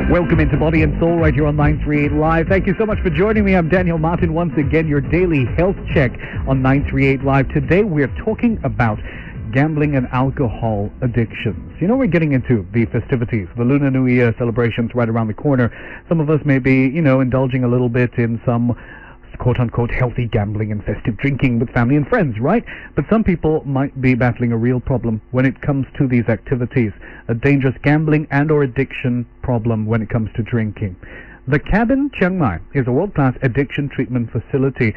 Welcome into Body and Soul right here on 938 Live. Thank you so much for joining me. I'm Daniel Martin, once again, your daily health check on 938 Live. Today we're talking about gambling and alcohol addictions. You know, we're getting into the festivities, the Lunar New Year celebrations right around the corner. Some of us may be, indulging a little bit in some quote-unquote healthy gambling and festive drinking with family and friends, right? But some people might be battling a real problem when it comes to these activities, a dangerous gambling and or addiction problem when it comes to drinking. The Cabin, Chiang is a world-class addiction treatment facility,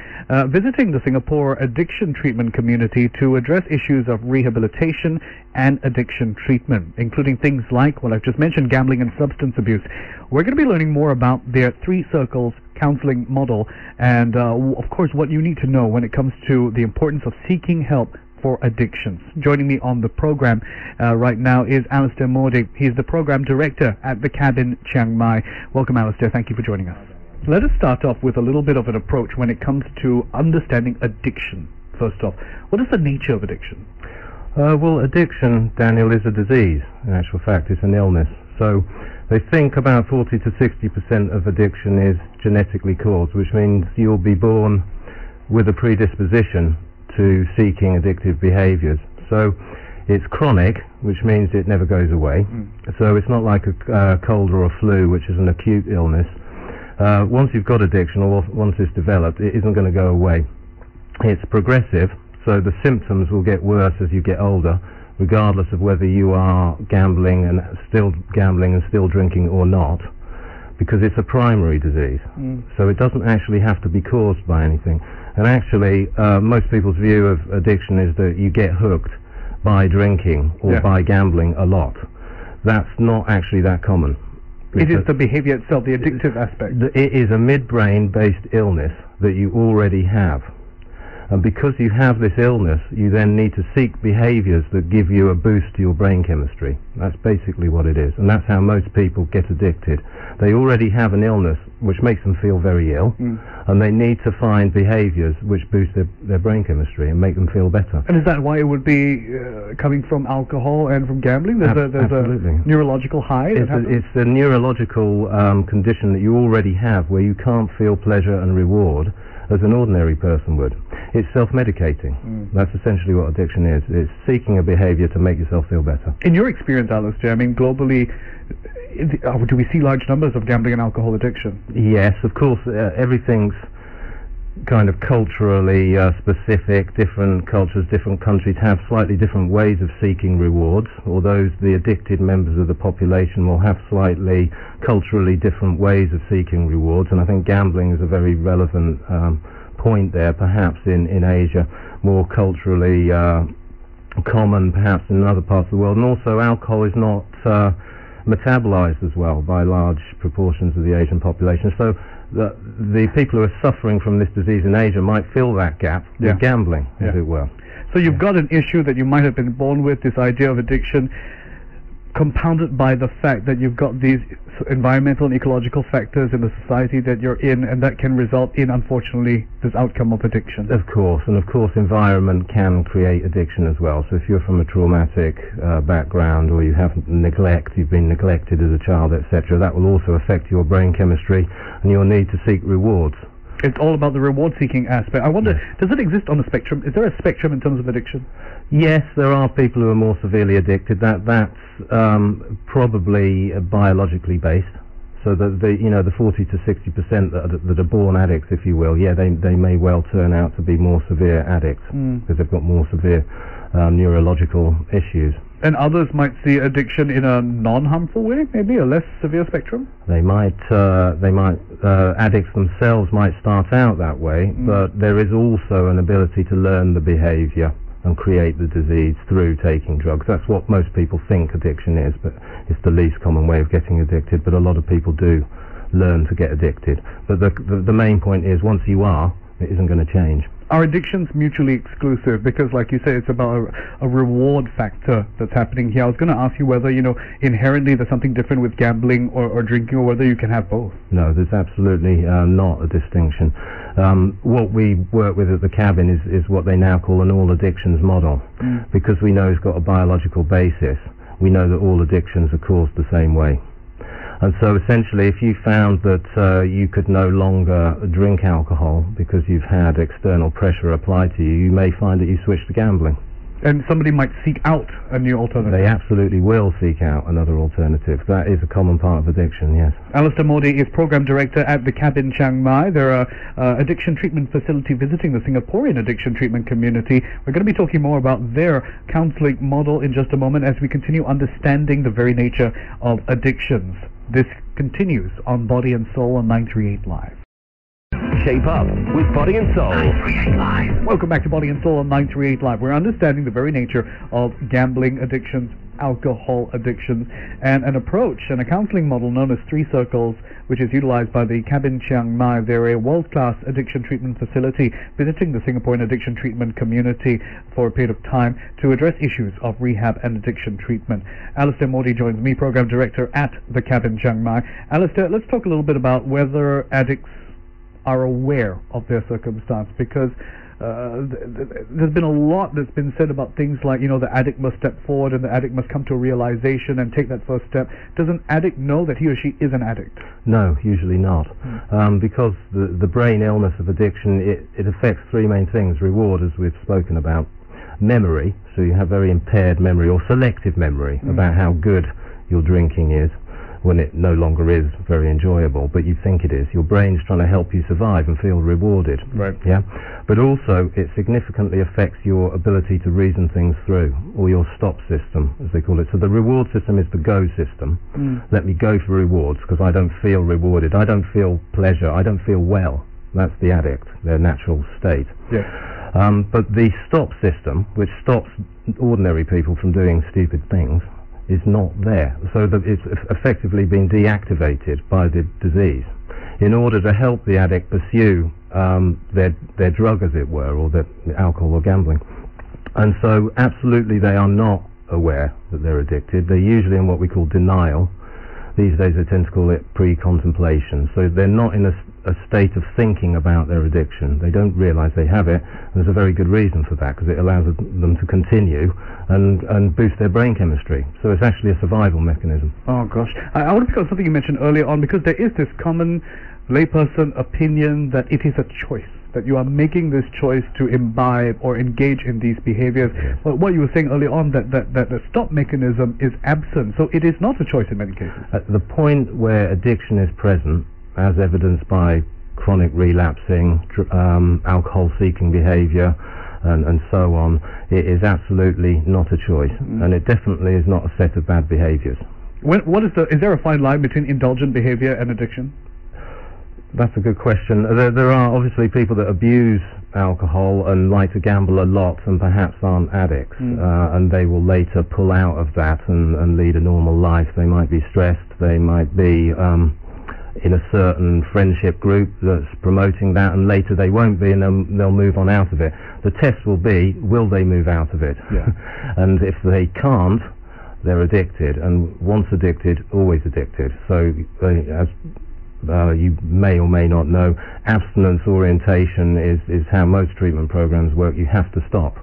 visiting the Singapore addiction treatment community to address issues of rehabilitation and addiction treatment, including things like, well, I've just mentioned, gambling and substance abuse. We're going to be learning more about their 3 circles counseling model and, of course, what you need to know when it comes to the importance of seeking help for addictions. Joining me on the program right now is Alastair Mordey. He's the program director at the Cabin, Chiang Mai. Welcome, Alastair. Thank you for joining us. Let us start off with a little bit of an approach when it comes to understanding addiction. First off, what is the nature of addiction? Well, addiction, Daniel, is a disease. In actual fact, it's an illness. So they think about 40 to 60% of addiction is genetically caused, which means you'll be born with a predisposition to seeking addictive behaviors. So it's chronic, which means it never goes away. So it's not like a cold or a flu, which is an acute illness. Once you've got addiction, or once it's developed, it isn't going to go away. It's progressive, so the symptoms will get worse as you get older, regardless of whether you are gambling and still drinking or not, because it's a primary disease. So it doesn't actually have to be caused by anything. And actually, most people's view of addiction is that you get hooked by drinking or by gambling a lot. That's not actually that common. It is the behavior itself, the addictive aspect. It is a midbrain-based illness that you already have. And because you have this illness, you then need to seek behaviors that give you a boost to your brain chemistry. That's basically what it is. And that's how most people get addicted. They already have an illness which makes them feel very ill, and they need to find behaviors which boost their brain chemistry and make them feel better. And is that why it would be coming from alcohol and from gambling? There's absolutely. A neurological high? It's a neurological condition that you already have where you can't feel pleasure and reward as an ordinary person would. It's self-medicating. That's essentially what addiction is. It's seeking a behavior to make yourself feel better. In your experience, Alastair, I mean, globally, do we see large numbers of gambling and alcohol addiction? Yes, of course. Everything's kind of culturally specific. Different cultures, different countries have slightly different ways of seeking rewards, although the addicted members of the population will have slightly culturally different ways of seeking rewards, and I think gambling is a very relevant point there, perhaps in Asia, more culturally common perhaps in other parts of the world. And also alcohol is not metabolized as well by large proportions of the Asian population. So the people who are suffering from this disease in Asia might fill that gap with gambling, as it were. So you've got an issue that you might have been born with, this idea of addiction, compounded by the fact that you've got these environmental and ecological factors in the society that you're in, and that can result in, unfortunately, this outcome of addiction. Of course, and of course environment can create addiction as well. So if you're from a traumatic background, or you have neglect, you've been neglected as a child, etc., that will also affect your brain chemistry and your need to seek rewards. It's all about the reward-seeking aspect. I wonder, does it exist on a spectrum? Is there a spectrum in terms of addiction? Yes, there are people who are more severely addicted. That's probably biologically based. So the 40 to 60% that are born addicts, if you will, they may well turn out to be more severe addicts because they've got more severe neurological issues. And others might see addiction in a non-harmful way, maybe a less severe spectrum? They might addicts themselves might start out that way, but there is also an ability to learn the behavior and create the disease through taking drugs. That's what most people think addiction is, but it's the least common way of getting addicted, but a lot of people do learn to get addicted. But the main point is, once you are, it isn't going to change. Are addictions mutually exclusive? Because, like you say, it's about a reward factor that's happening here. I was going to ask you whether, inherently there's something different with gambling or drinking, or whether you can have both. No, there's absolutely not a distinction. What we work with at the Cabin is what they now call an all addictions model, because we know it's got a biological basis. We know that all addictions are caused the same way. And so essentially, if you found that you could no longer drink alcohol because you've had external pressure applied to you, you may find that you switch to gambling. And somebody might seek out a new alternative. They absolutely will seek out another alternative. That is a common part of addiction, yes. Alastair Mordey is Program Director at the Rehab in Chiang. They're a addiction treatment facility visiting the Singaporean addiction treatment community. We're going to be talking more about their counseling model in just a moment as we continue understanding the very nature of addictions. This continues on Body and Soul on 938 Live. Shape up with Body and Soul. 938 Live. Welcome back to Body and Soul on 938 Live. We're understanding the very nature of gambling addictions, alcohol addictions, and an approach and a counseling model known as 3 Circles, which is utilized by the Rehab in Chiang. They're a world-class addiction treatment facility visiting the Singaporean addiction treatment community for a period of time to address issues of rehab and addiction treatment. Alastair Mordey joins me, Program Director at the Rehab in Chiang. Alastair, let's talk a little bit about whether addicts are aware of their circumstance, because there's been a lot that's been said about things like, the addict must step forward and the addict must come to a realization and take that first step. Does an addict know that he or she is an addict? No, usually not. Because the brain illness of addiction, it affects 3 main things. Reward, as we've spoken about. Memory, so you have very impaired memory or selective memory about how good your drinking is, when it no longer is very enjoyable, but you think it is. Your brain's trying to help you survive and feel rewarded. Right. Yeah? But also, it significantly affects your ability to reason things through, or your stop system, as they call it. So the reward system is the go system. Let me go for rewards, because I don't feel rewarded. I don't feel pleasure. I don't feel well. That's the addict, their natural state. Yeah. But the stop system, which stops ordinary people from doing stupid things, is not there. So that it's effectively been deactivated by the disease in order to help the addict pursue their drug, as it were, or their alcohol or gambling. And so absolutely they are not aware that they're addicted. They're usually in what we call denial. These days they tend to call it pre-contemplation. So they're not in a state of thinking about their addiction. They don't realize they have it, and there's a very good reason for that, because it allows them to continue and boost their brain chemistry. So it's actually a survival mechanism. Oh gosh. I want to pick up something you mentioned earlier on, because there is this common layperson opinion that it is a choice, that you are making this choice to imbibe or engage in these behaviors. Well, what you were saying earlier on, that the stop mechanism is absent, so it is not a choice in many cases. At the point where addiction is present, as evidenced by chronic relapsing, alcohol-seeking behavior, and so on, it is absolutely not a choice, and it definitely is not a set of bad behaviors. Is there a fine line between indulgent behavior and addiction? That's a good question. There are obviously people that abuse alcohol and like to gamble a lot and perhaps aren't addicts, and they will later pull out of that and lead a normal life. They might be stressed, they might be in a certain friendship group that's promoting that, and later they won't be, and they'll move on out of it. The test will be, will they move out of it? Yeah. And if they can't, they're addicted, and once addicted, always addicted. So as you may or may not know, abstinence orientation is how most treatment programs work. You have to stop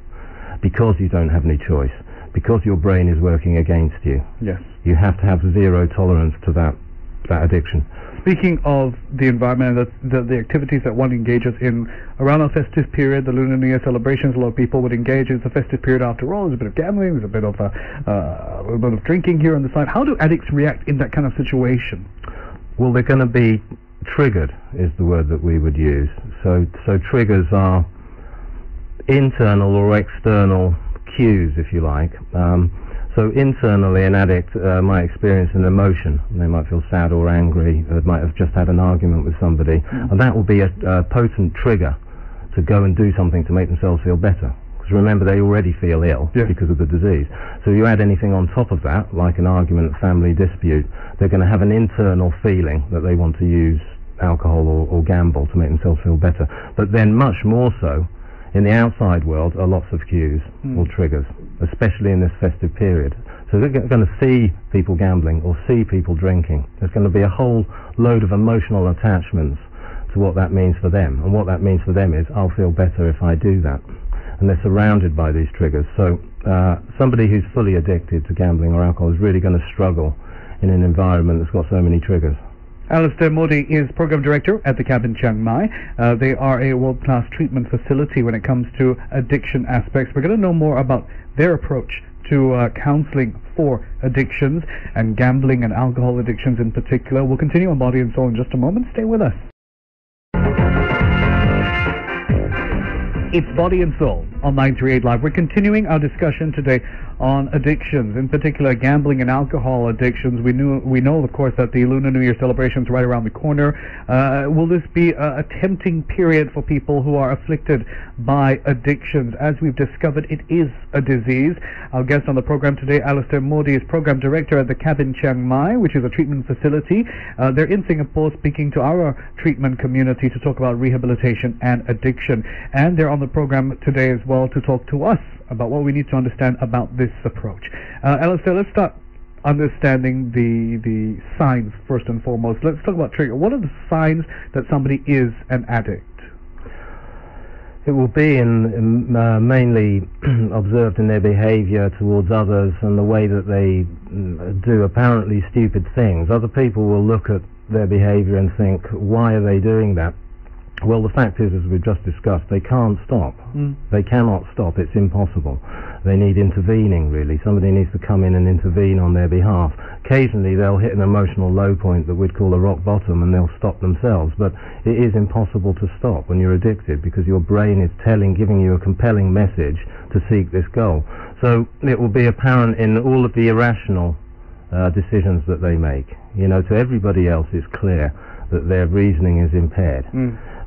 because you don't have any choice, because your brain is working against you. Yes. You have to have zero tolerance to that addiction. Speaking of the environment and the activities that one engages in around our festive period, the Lunar New Year celebrations, a lot of people would engage. It's a festive period after all. There's a bit of gambling, there's a bit of a little bit of drinking here on the side. How do addicts react in that kind of situation? Well, they're going to be triggered, is the word that we would use. So triggers are internal or external cues, if you like. So internally, an addict might experience an emotion. They might feel sad or angry. They might have just had an argument with somebody, and that will be a potent trigger to go and do something to make themselves feel better. Because remember, they already feel ill because of the disease. So you add anything on top of that, like an argument, family dispute, they're going to have an internal feeling that they want to use alcohol or gamble to make themselves feel better. But then much more so, in the outside world are lots of cues or triggers, especially in this festive period. So they're going to see people gambling or see people drinking. There's going to be a whole load of emotional attachments to what that means for them. And what that means for them is, I'll feel better if I do that. And they're surrounded by these triggers. So somebody who's fully addicted to gambling or alcohol is really going to struggle in an environment that's got so many triggers. Alastair Mordey is Program Director at the Rehab in Chiang. They are a world-class treatment facility when it comes to addiction aspects. We're going to know more about their approach to counseling for addictions and gambling and alcohol addictions in particular. We'll continue on Body and Soul in just a moment. Stay with us. It's Body and Soul on 938 Live. We're continuing our discussion today on addictions, in particular gambling and alcohol addictions. We know, of course, that the Lunar New Year celebration's right around the corner. Will this be a tempting period for people who are afflicted by addictions? As we've discovered, it is a disease. Our guest on the program today, Alastair Mordey, is Program Director at the Rehab in Chiang, which is a treatment facility. They're in Singapore speaking to our treatment community to talk about rehabilitation and addiction. And they're on the program today as well to talk to us about what we need to understand about this approach. Alastair, let's start understanding the signs first and foremost. Let's talk about trigger. What are the signs that somebody is an addict? It will be mainly observed in their behaviour towards others and the way that they do apparently stupid things. Other people will look at their behaviour and think, why are they doing that? Well, the fact is, as we've just discussed, they can't stop. They cannot stop. It's impossible. They need intervening, really. Somebody needs to come in and intervene on their behalf. Occasionally, they'll hit an emotional low point that we'd call a rock bottom, and they'll stop themselves. But it is impossible to stop when you're addicted, because your brain is giving you a compelling message to seek this goal. So it will be apparent in all of the irrational decisions that they make. You know, to everybody else, it's clear that their reasoning is impaired.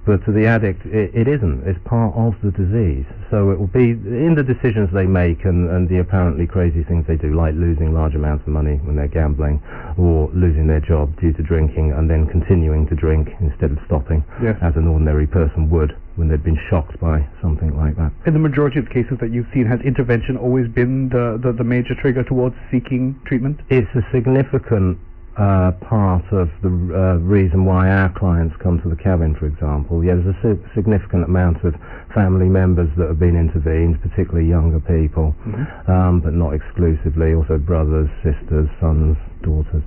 But to the addict, it isn't. It's part of the disease. So it will be in the decisions they make and the apparently crazy things they do, like losing large amounts of money when they're gambling, or losing their job due to drinking and then continuing to drink instead of stopping, as an ordinary person would when they'd been shocked by something like that. In the majority of cases that you've seen, has intervention always been the major trigger towards seeking treatment? It's a significant part of the reason why our clients come to the cabin, for example. There's a significant amount of family members that have been intervened, particularly younger people, but not exclusively, also brothers, sisters, sons, daughters.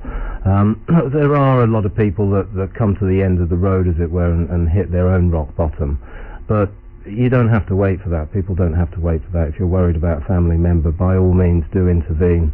There are a lot of people that come to the end of the road, as it were, and hit their own rock bottom. But you don't have to wait for that. People don't have to wait for that. If you're worried about a family member, by all means do intervene.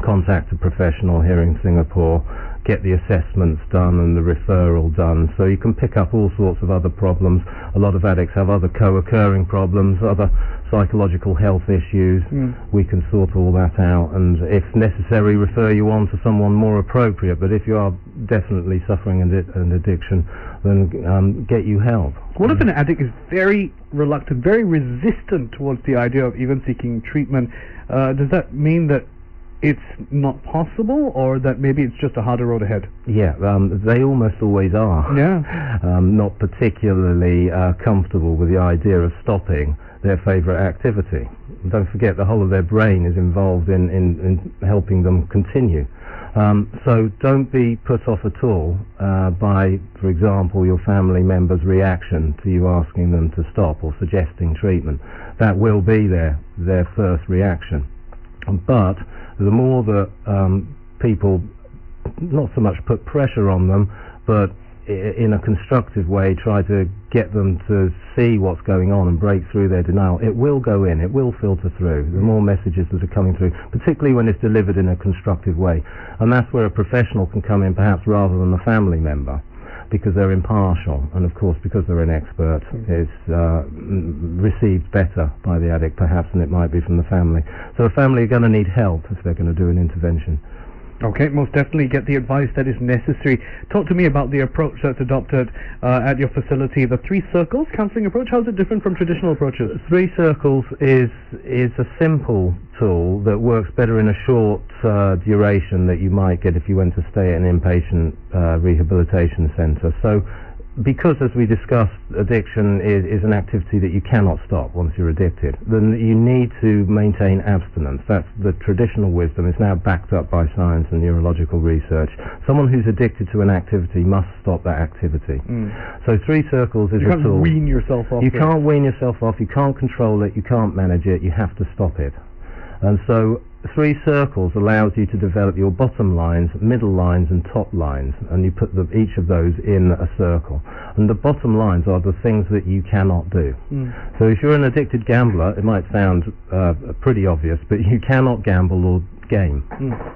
Contact a professional here in Singapore, get the assessments done and the referral done, so you can pick up all sorts of other problems. A lot of addicts have other co-occurring problems, other psychological health issues. We can sort all that out and, if necessary, refer you on to someone more appropriate. But if you are definitely suffering an addiction, then get you help. What if an addict is very reluctant, very resistant towards the idea of even seeking treatment? Does that mean that it's not possible, or that maybe it's just a harder road ahead? Yeah, they almost always are. Not particularly comfortable with the idea of stopping their favourite activity. Don't forget, the whole of their brain is involved in helping them continue. So don't be put off at all by, for example, your family member's reaction to you asking them to stop or suggesting treatment. That will be their first reaction. But the more that people not so much put pressure on them, but in a constructive way try to get them to see what's going on and break through their denial, it will go in, it will filter through. The more messages that are coming through, particularly when it's delivered in a constructive way. And that's where a professional can come in, perhaps, rather than a family member, because they're impartial, and of course because they're an expert, it's received better by the addict perhaps than it might be from the family. So the family are going to need help if they're going to do an intervention. Okay, most definitely get the advice that is necessary. Talk to me about the approach that's adopted at your facility, the 3 circles counselling approach. How is it different from traditional approaches? 3 circles is a simple tool that works better in a short duration that you might get if you went to stay at an inpatient rehabilitation centre. So, because, as we discussed, addiction is an activity that you cannot stop once you're addicted, then you need to maintain abstinence. That's the traditional wisdom. It's now backed up by science and neurological research. Someone who's addicted to an activity must stop that activity. So 3 circles is a tool. You can't wean yourself off. You can't wean yourself off. You can't control it. You can't manage it. You have to stop it. And so 3 circles allows you to develop your bottom lines, middle lines and top lines, and you put each of those in a circle. And the bottom lines are the things that you cannot do. So if you're an addicted gambler, it might sound pretty obvious, but you cannot gamble or game.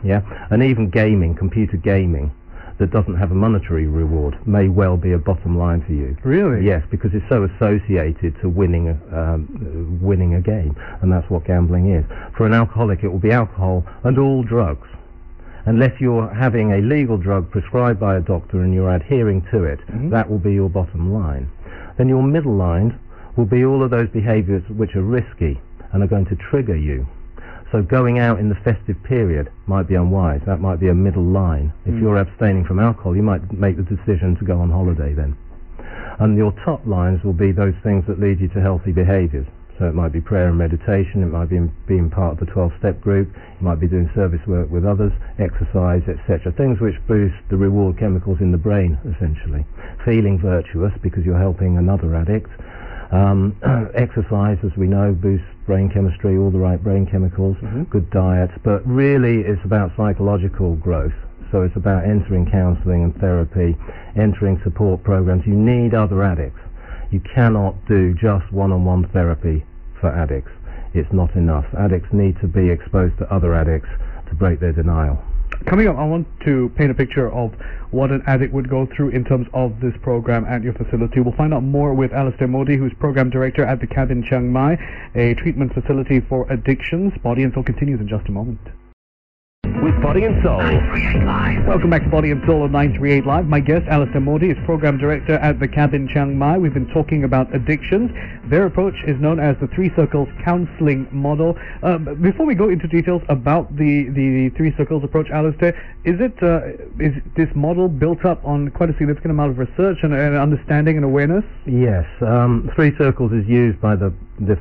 Yeah, and even gaming, computer gaming, that doesn't have a monetary reward may well be a bottom line for you. Really? Yes, because it's so associated to winning a game, and that's what gambling is. For an alcoholic, it will be alcohol and all drugs. Unless you're having a legal drug prescribed by a doctor and you're adhering to it, that will be your bottom line. Then your middle line will be all of those behaviours which are risky and are going to trigger you. So going out in the festive period might be unwise. That might be a middle line. If you're abstaining from alcohol, you might make the decision to go on holiday then. And your top lines will be those things that lead you to healthy behaviours. So it might be prayer and meditation, it might be being part of the 12-step group, you might be doing service work with others, exercise, etc. Things which boost the reward chemicals in the brain, essentially. Feeling virtuous because you're helping another addict. Exercise, as we know, boosts brain chemistry, all the right brain chemicals, good diet, but really it's about psychological growth. So it's about entering counselling and therapy, entering support programs. You need other addicts. You cannot do just one-on-one therapy for addicts. It's not enough. Addicts need to be exposed to other addicts to break their denial. Coming up, I want to paint a picture of what an addict would go through in terms of this program at your facility. We'll find out more with Alastair Mordey, who's program director at the Rehab in Chiang, a treatment facility for addictions. Body and Soul continues in just a moment. With Body and Soul. Welcome back to Body and Soul on 938 Live. My guest, Alastair Mordey, is Program Director at the Rehab in Chiang. We've been talking about addictions. Their approach is known as the 3 Circles Counselling Model. Before we go into details about the 3 Circles approach, Alastair, is this model built up on quite a significant amount of research and understanding and awareness? Yes. 3 Circles is used by the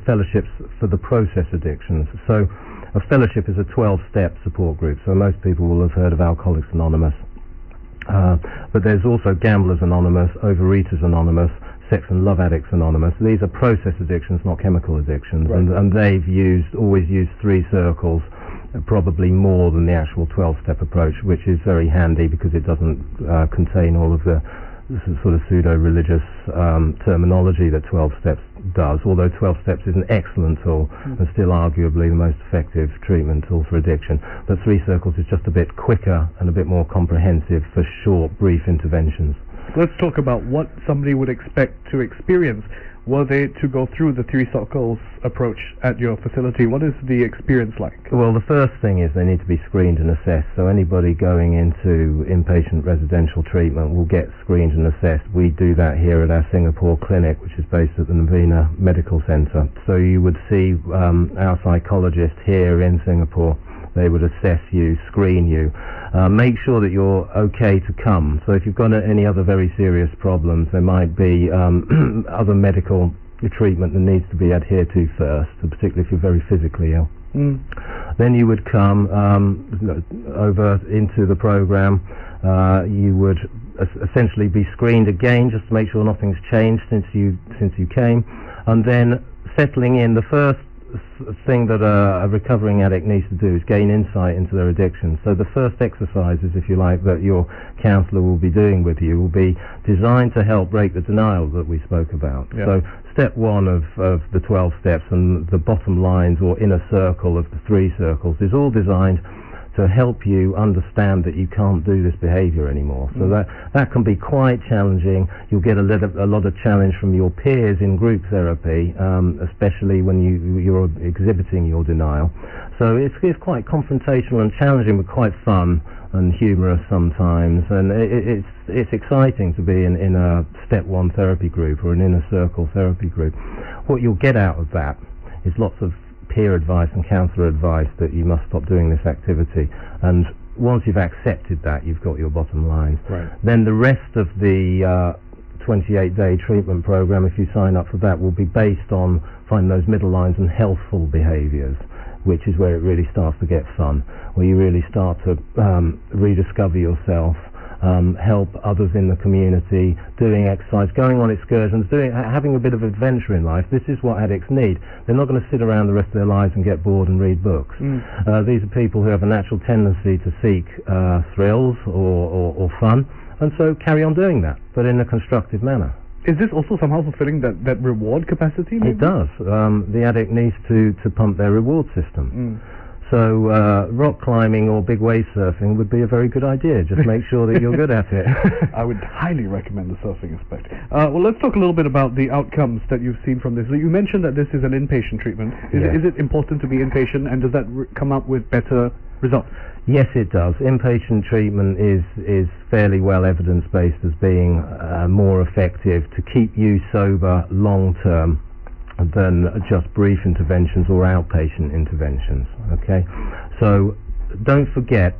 fellowships for the process addictions. So a fellowship is a 12-step support group, so most people will have heard of Alcoholics Anonymous. But there's also Gamblers Anonymous, Overeaters Anonymous, Sex and Love Addicts Anonymous. These are process addictions, not chemical addictions, right. and they've always used 3 circles, probably more than the actual 12-step approach, which is very handy because it doesn't contain all of the sort of pseudo-religious terminology that 12 steps does, although 12 steps is an excellent tool and still arguably the most effective treatment tool for addiction. But 3 circles is just a bit quicker and a bit more comprehensive for short, brief interventions. Let's talk about what somebody would expect to experience were they to go through the 3 circles approach at your facility. What is the experience like? Well, the first thing is they need to be screened and assessed. So anybody going into inpatient residential treatment will get screened and assessed. We do that here at our Singapore clinic, which is based at the Novena Medical Centre. So you would see our psychologist here in Singapore. They would assess you, screen you, make sure that you're okay to come. So if you've got any other very serious problems, there might be other medical treatment that needs to be adhered to first, particularly if you're very physically ill. Then you would come over into the program. You would essentially be screened again just to make sure nothing's changed since you came, and then settling in. The first thing that a recovering addict needs to do is gain insight into their addiction. So the first exercises, if you like, that your counsellor will be doing with you will be designed to help break the denial that we spoke about. Yeah. So step 1 of the 12 steps and the bottom lines or inner circle of the 3 circles is all designed to help you understand that you can't do this behaviour anymore. So that can be quite challenging. You'll get a lot of challenge from your peers in group therapy, especially when you're exhibiting your denial. So it's quite confrontational and challenging, but quite fun and humorous sometimes. And it's exciting to be in a step 1 therapy group or an inner circle therapy group. What you'll get out of that is lots of peer advice and counsellor advice that you must stop doing this activity, and once you've accepted that, you've got your bottom line. Right. Then the rest of the 28-day treatment program, if you sign up for that, will be based on finding those middle lines and healthful behaviours, which is where it really starts to get fun, where you really start to rediscover yourself help others in the community, doing exercise, going on excursions, having a bit of adventure in life. This is what addicts need. They're not going to sit around the rest of their lives and get bored and read books. These are people who have a natural tendency to seek thrills or fun, and so carry on doing that, but in a constructive manner. Is this also somehow fulfilling that reward capacity, maybe? It does. The addict needs to pump their reward system. So rock climbing or big wave surfing would be a very good idea. Just make sure that you're good at it. I would highly recommend the surfing aspect. Well, let's talk a little bit about the outcomes that you've seen from this. You mentioned that this is an inpatient treatment. Is it important to be inpatient, and does that come up with better results? Yes, it does. Inpatient treatment is fairly well evidence-based as being more effective to keep you sober long-term than just brief interventions or outpatient interventions. Okay, so don't forget,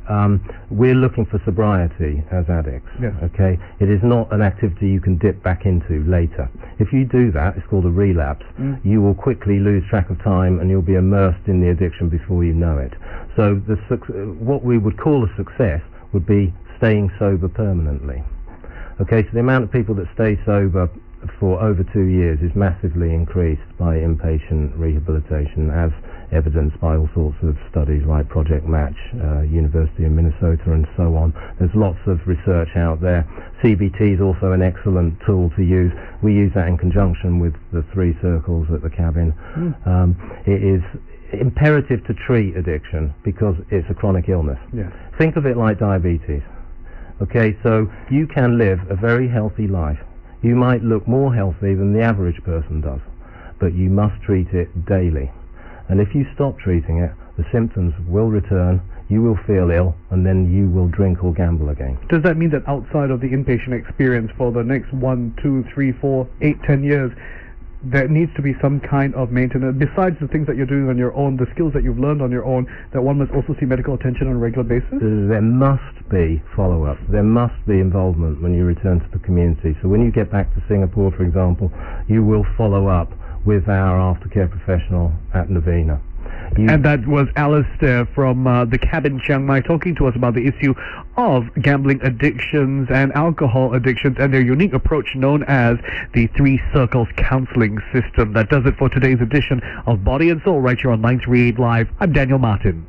we're looking for sobriety as addicts. Yes. Okay, it is not an activity you can dip back into later. If you do that, it's called a relapse. You will quickly lose track of time and you'll be immersed in the addiction before you know it. So what we would call a success would be staying sober permanently. Okay, so the amount of people that stay sober for over 2 years is massively increased by inpatient rehabilitation, as evidenced by all sorts of studies like Project Match, University of Minnesota and so on. There's lots of research out there. CBT is also an excellent tool to use. We use that in conjunction with the 3 circles at the cabin. It is imperative to treat addiction because it's a chronic illness. Yes. Think of it like diabetes. Okay, so you can live a very healthy life. You might look more healthy than the average person does, but you must treat it daily. And if you stop treating it, the symptoms will return, you will feel ill, and then you will drink or gamble again. Does that mean that outside of the inpatient experience for the next 1, 2, 3, 4, 8, 10 years, there needs to be some kind of maintenance, besides the things that you're doing on your own, the skills that you've learned on your own, that one must also see medical attention on a regular basis? There must be follow-up. There must be involvement when you return to the community. So when you get back to Singapore, for example, you will follow up with our aftercare professional at Novena. And that was Alastair from the cabin Chiang Mai talking to us about the issue of gambling addictions and alcohol addictions and their unique approach known as the 3 Circles Counseling System. That does it for today's edition of Body and Soul right here on 938 Live. I'm Daniel Martin.